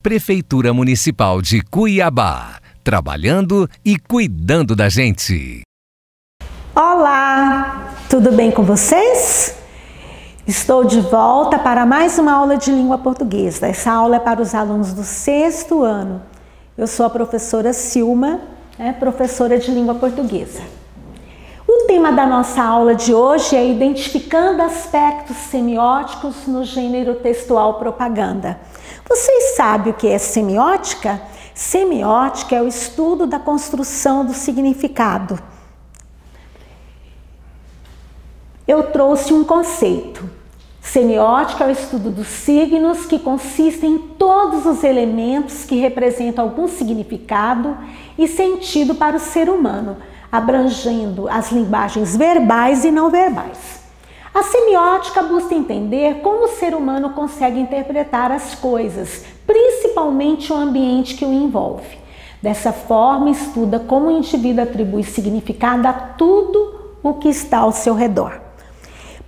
Prefeitura Municipal de Cuiabá, trabalhando e cuidando da gente. Olá, tudo bem com vocês? Estou de volta para mais uma aula de língua portuguesa. Essa aula é para os alunos do 6º ano. Eu sou a professora Silma, professora de língua portuguesa. O tema da nossa aula de hoje é identificando aspectos semióticos no gênero textual propaganda. Vocês sabem o que é semiótica? Semiótica é o estudo da construção do significado. Eu trouxe um conceito. Semiótica é o estudo dos signos, que consiste em todos os elementos que representam algum significado e sentido para o ser humano, abrangendo as linguagens verbais e não verbais. A semiótica busca entender como o ser humano consegue interpretar as coisas, principalmente o ambiente que o envolve. Dessa forma, estuda como o indivíduo atribui significado a tudo o que está ao seu redor.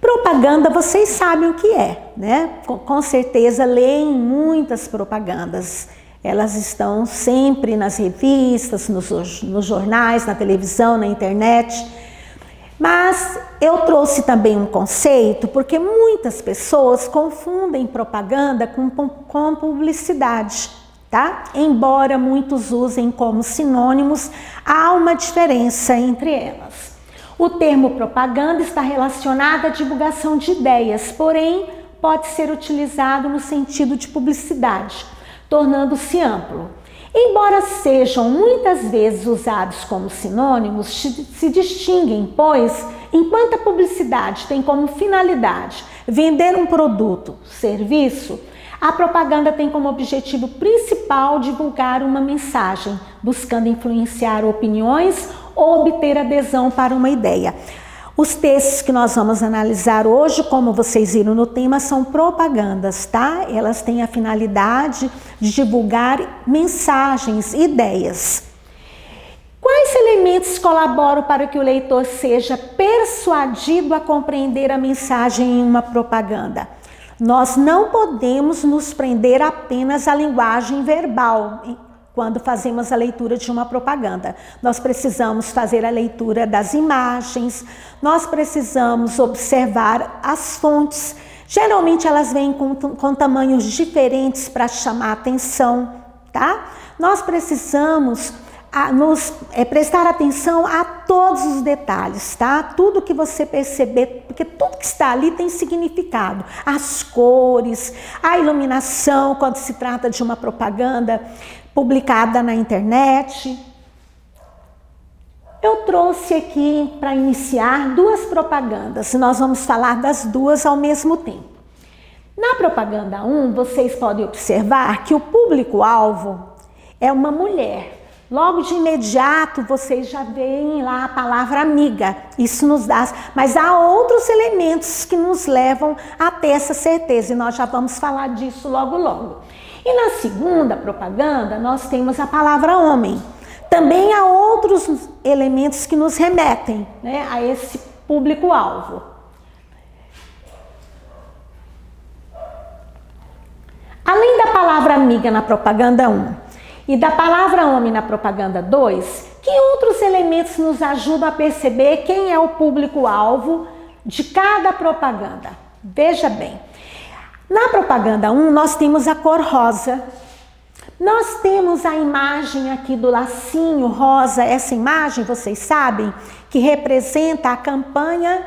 Propaganda, vocês sabem o que é, né? Com certeza leem muitas propagandas. Elas estão sempre nas revistas, nos jornais, na televisão, na internet. Mas eu trouxe também um conceito porque muitas pessoas confundem propaganda com publicidade, tá? Embora muitos usem como sinônimos, há uma diferença entre elas. O termo propaganda está relacionado à divulgação de ideias, porém pode ser utilizado no sentido de publicidade, tornando-se amplo. Embora sejam muitas vezes usados como sinônimos, se distinguem, pois, enquanto a publicidade tem como finalidade vender um produto, serviço, a propaganda tem como objetivo principal divulgar uma mensagem, buscando influenciar opiniões ou obter adesão para uma ideia. Os textos que nós vamos analisar hoje, como vocês viram no tema, são propagandas, tá? Elas têm a finalidade de divulgar mensagens, ideias. Quais elementos colaboram para que o leitor seja persuadido a compreender a mensagem em uma propaganda? Nós não podemos nos prender apenas à linguagem verbal quando fazemos a leitura de uma propaganda. Nós precisamos fazer a leitura das imagens, nós precisamos observar as fontes. Geralmente elas vêm com tamanhos diferentes para chamar a atenção, tá? Nós precisamos prestar atenção a todos os detalhes, tá? Tudo que você perceber, porque tudo que está ali tem significado. As cores, a iluminação, quando se trata de uma propaganda publicada na internet. Eu trouxe aqui para iniciar duas propagandas. Nós vamos falar das duas ao mesmo tempo. Na propaganda 1, vocês podem observar que o público-alvo é uma mulher. Logo de imediato, vocês já veem lá a palavra amiga. Isso nos dá, mas há outros elementos que nos levam a ter essa certeza e nós já vamos falar disso logo logo. E na segunda propaganda, nós temos a palavra homem. Também há outros elementos que nos remetem, né, a esse público-alvo. Além da palavra amiga na propaganda 1 e da palavra homem na propaganda 2, que outros elementos nos ajudam a perceber quem é o público-alvo de cada propaganda? Veja bem. Na propaganda 1, nós temos a cor rosa. Nós temos a imagem aqui do lacinho rosa. Essa imagem, vocês sabem, que representa a campanha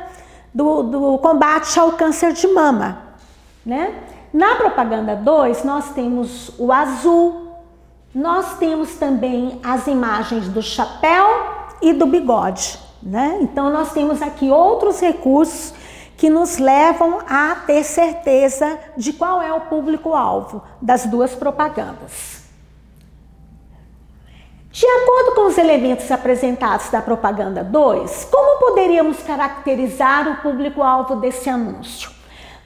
do combate ao câncer de mama, né? Na propaganda 2, nós temos o azul. Nós temos também as imagens do chapéu e do bigode, né? Então, nós temos aqui outros recursos que nos levam a ter certeza de qual é o público-alvo das duas propagandas. De acordo com os elementos apresentados da propaganda 2, como poderíamos caracterizar o público-alvo desse anúncio?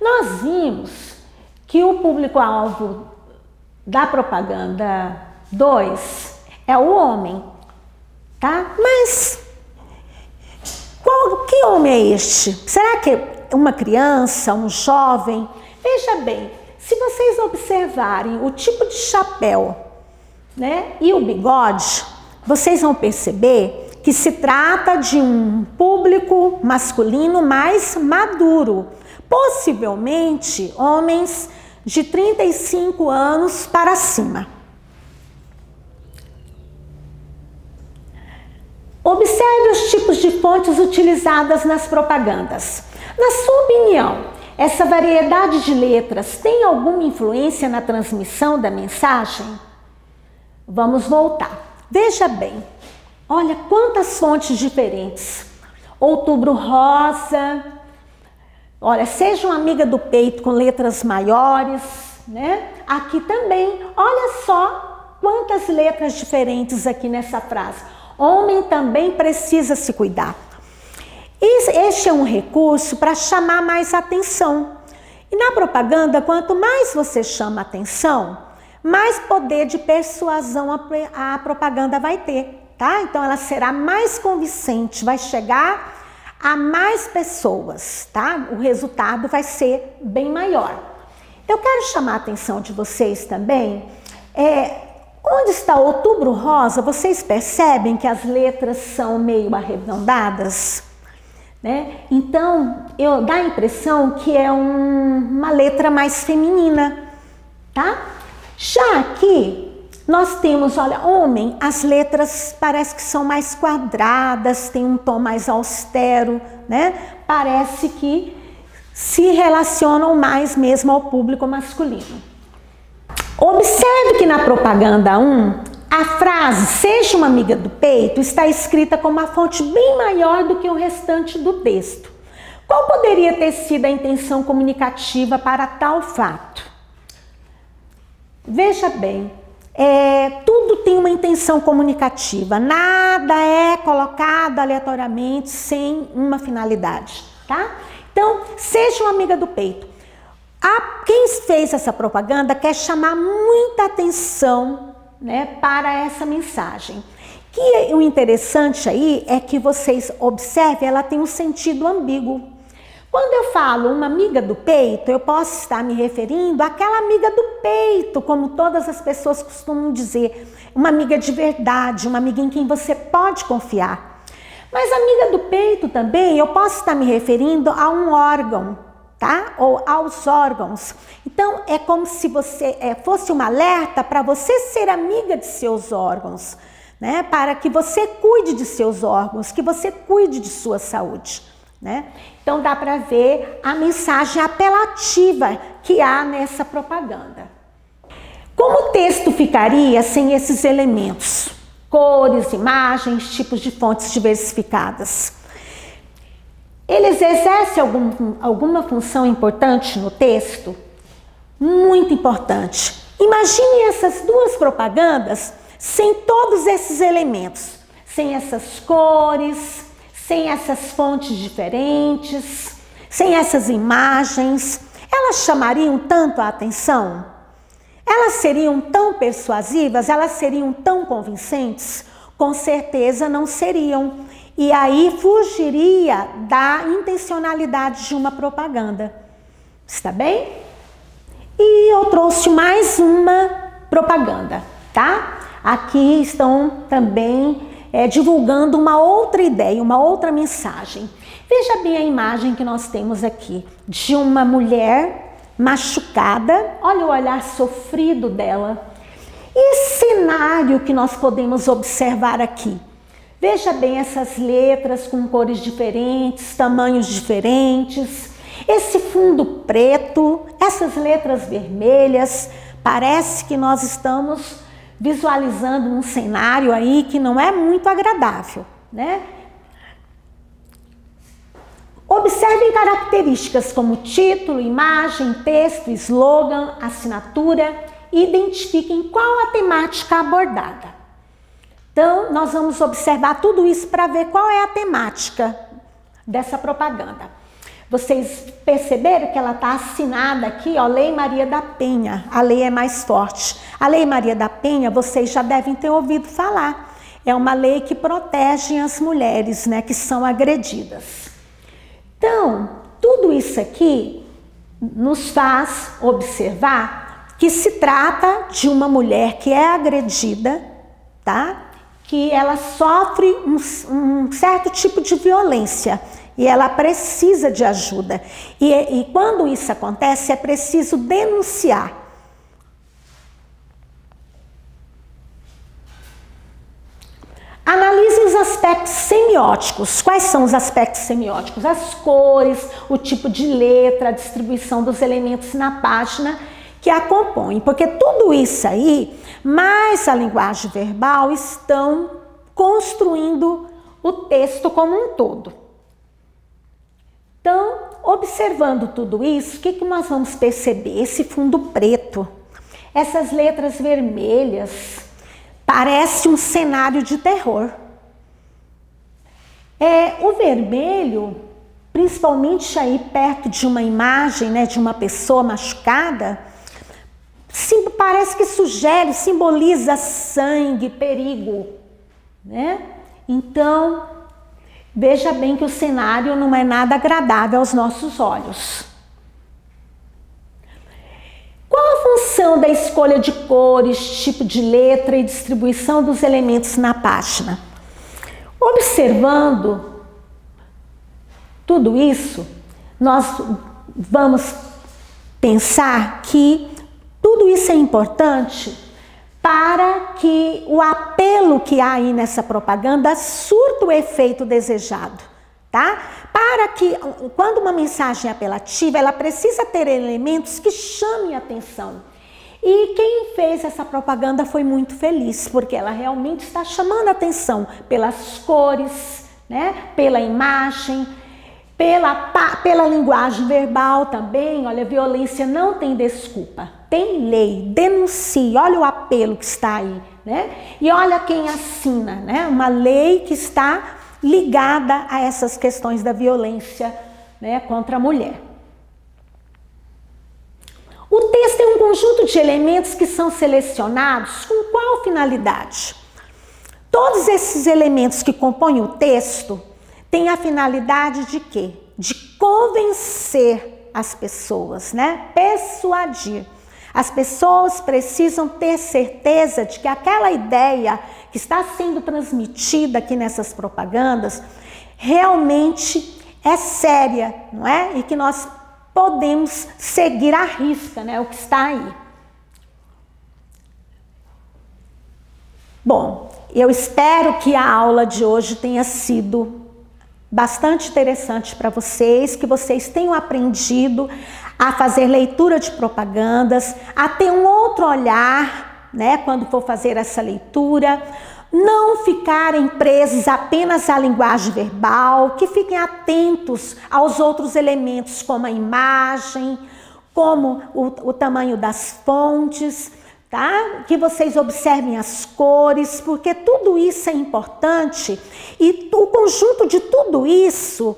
Nós vimos que o público-alvo da propaganda 2 é o homem, tá? Mas que homem é este? Será que é uma criança, um jovem? Veja bem, Se vocês observarem o tipo de chapéu, né, e o bigode, vocês vão perceber que se trata de um público masculino mais maduro, possivelmente homens de 35 anos para cima. Observe os tipos de fontes utilizadas nas propagandas. Na sua opinião, essa variedade de letras tem alguma influência na transmissão da mensagem? Vamos voltar. Veja bem, olha quantas fontes diferentes. Outubro Rosa, olha, seja uma amiga do peito com letras maiores, né? Aqui também, olha só quantas letras diferentes aqui nessa frase. Homem também precisa se cuidar. Este é um recurso para chamar mais atenção. E na propaganda, quanto mais você chama atenção, mais poder de persuasão a propaganda vai ter, tá? Então ela será mais convincente, vai chegar a mais pessoas, tá? O resultado vai ser bem maior. Eu quero chamar a atenção de vocês também, onde está Outubro Rosa, vocês percebem que as letras são meio arredondadas, né? Então, dá a impressão que é uma letra mais feminina, tá? Já aqui, nós temos, olha, homem, as letras parece que são mais quadradas, tem um tom mais austero, né? Parece que se relacionam mais mesmo ao público masculino. Observe que na propaganda 1, a frase "seja uma amiga do peito" está escrita com uma fonte bem maior do que o restante do texto. Qual poderia ter sido a intenção comunicativa para tal fato? Veja bem, tudo tem uma intenção comunicativa, nada é colocado aleatoriamente sem uma finalidade, tá? Então, seja uma amiga do peito. Quem fez essa propaganda quer chamar muita atenção, né, para essa mensagem. Que o interessante aí é que vocês observem, ela tem um sentido ambíguo. Quando eu falo uma amiga do peito, eu posso estar me referindo àquela amiga do peito, como todas as pessoas costumam dizer, uma amiga de verdade, uma amiga em quem você pode confiar. Mas amiga do peito também, eu posso estar me referindo a um órgão, tá? Ou aos órgãos. Então, é como se você fosse um alerta para você ser amiga de seus órgãos, né? Para que você cuide de seus órgãos, que você cuide de sua saúde, né? Então, dá para ver a mensagem apelativa que há nessa propaganda. Como o texto ficaria sem esses elementos? Cores, imagens, tipos de fontes diversificadas. Eles exercem alguma função importante no texto? Muito importante. Imagine essas duas propagandas sem todos esses elementos, sem essas cores, sem essas fontes diferentes, sem essas imagens. Elas chamariam tanto a atenção? Elas seriam tão persuasivas? Elas seriam tão convincentes? Com certeza não seriam. E aí fugiria da intencionalidade de uma propaganda. Está bem? E eu trouxe mais uma propaganda, tá? Aqui estão também divulgando uma outra ideia, uma outra mensagem. Veja bem a imagem que nós temos aqui de uma mulher machucada. Olha o olhar sofrido dela. E esse cenário que nós podemos observar aqui. Veja bem essas letras com cores diferentes, tamanhos diferentes. Esse fundo preto, essas letras vermelhas. Parece que nós estamos visualizando um cenário aí que não é muito agradável, né? Observem características como título, imagem, texto, slogan, assinatura e identifiquem qual a temática abordada. Então, nós vamos observar tudo isso para ver qual é a temática dessa propaganda. Vocês perceberam que ela está assinada aqui, ó, Lei Maria da Penha. A lei é mais forte. A Lei Maria da Penha, vocês já devem ter ouvido falar. É uma lei que protege as mulheres, né, que são agredidas. Então, tudo isso aqui nos faz observar que se trata de uma mulher que é agredida, tá? Que ela sofre um certo tipo de violência e ela precisa de ajuda. E quando isso acontece, é preciso denunciar. Analise os aspectos semióticos. Quais são os aspectos semióticos? As cores, o tipo de letra, a distribuição dos elementos na página que a compõem. Porque tudo isso aí, mais a linguagem verbal, estão construindo o texto como um todo. Então, observando tudo isso, o que nós vamos perceber? Esse fundo preto, essas letras vermelhas, parece um cenário de terror. O vermelho, principalmente aí perto de uma imagem, né, de uma pessoa machucada, parece que sugere, simboliza sangue, perigo, né? Então, veja bem que o cenário não é nada agradável aos nossos olhos. Qual a função da escolha de cores, tipo de letra e distribuição dos elementos na página? Observando tudo isso, nós vamos pensar que tudo isso é importante para que o apelo que há aí nessa propaganda surta o efeito desejado, tá? Para que, quando uma mensagem é apelativa, ela precisa ter elementos que chamem a atenção. E quem fez essa propaganda foi muito feliz, porque ela realmente está chamando a atenção pelas cores, né? Pela imagem, pela linguagem verbal também. Olha, violência não tem desculpa, tem lei, denuncie, olha o apelo que está aí, né? E olha quem assina, né? Uma lei que está ligada a essas questões da violência, né, contra a mulher. O texto é um conjunto de elementos que são selecionados com qual finalidade? Todos esses elementos que compõem o texto têm a finalidade de quê? De convencer as pessoas, né? Persuadir. As pessoas precisam ter certeza de que aquela ideia que está sendo transmitida aqui nessas propagandas realmente é séria, não é? E que nós podemos seguir à risca, né, o que está aí. Bom, eu espero que a aula de hoje tenha sido bastante interessante para vocês, que vocês tenham aprendido a fazer leitura de propagandas, a ter um outro olhar, né, quando for fazer essa leitura, não ficarem presos apenas à linguagem verbal, que fiquem atentos aos outros elementos, como a imagem, como o tamanho das fontes, tá? Que vocês observem as cores, porque tudo isso é importante e o conjunto de tudo isso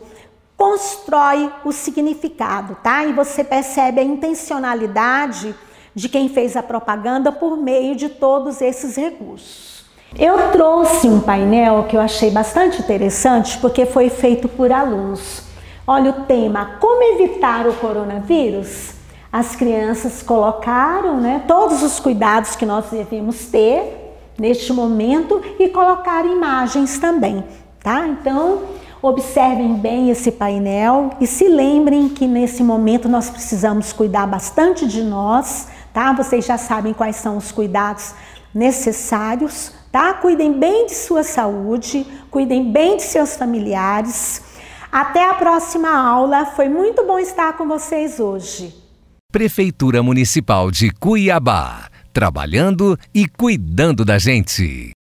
constrói o significado, tá? E você percebe a intencionalidade de quem fez a propaganda por meio de todos esses recursos. Eu trouxe um painel que eu achei bastante interessante, porque foi feito por alunos. Olha o tema, como evitar o coronavírus? As crianças colocaram, né, todos os cuidados que nós devemos ter neste momento e colocaram imagens também, tá? Então, observem bem esse painel e se lembrem que nesse momento nós precisamos cuidar bastante de nós, tá? Vocês já sabem quais são os cuidados necessários, tá? Cuidem bem de sua saúde, cuidem bem de seus familiares. Até a próxima aula, foi muito bom estar com vocês hoje. Prefeitura Municipal de Cuiabá, trabalhando e cuidando da gente.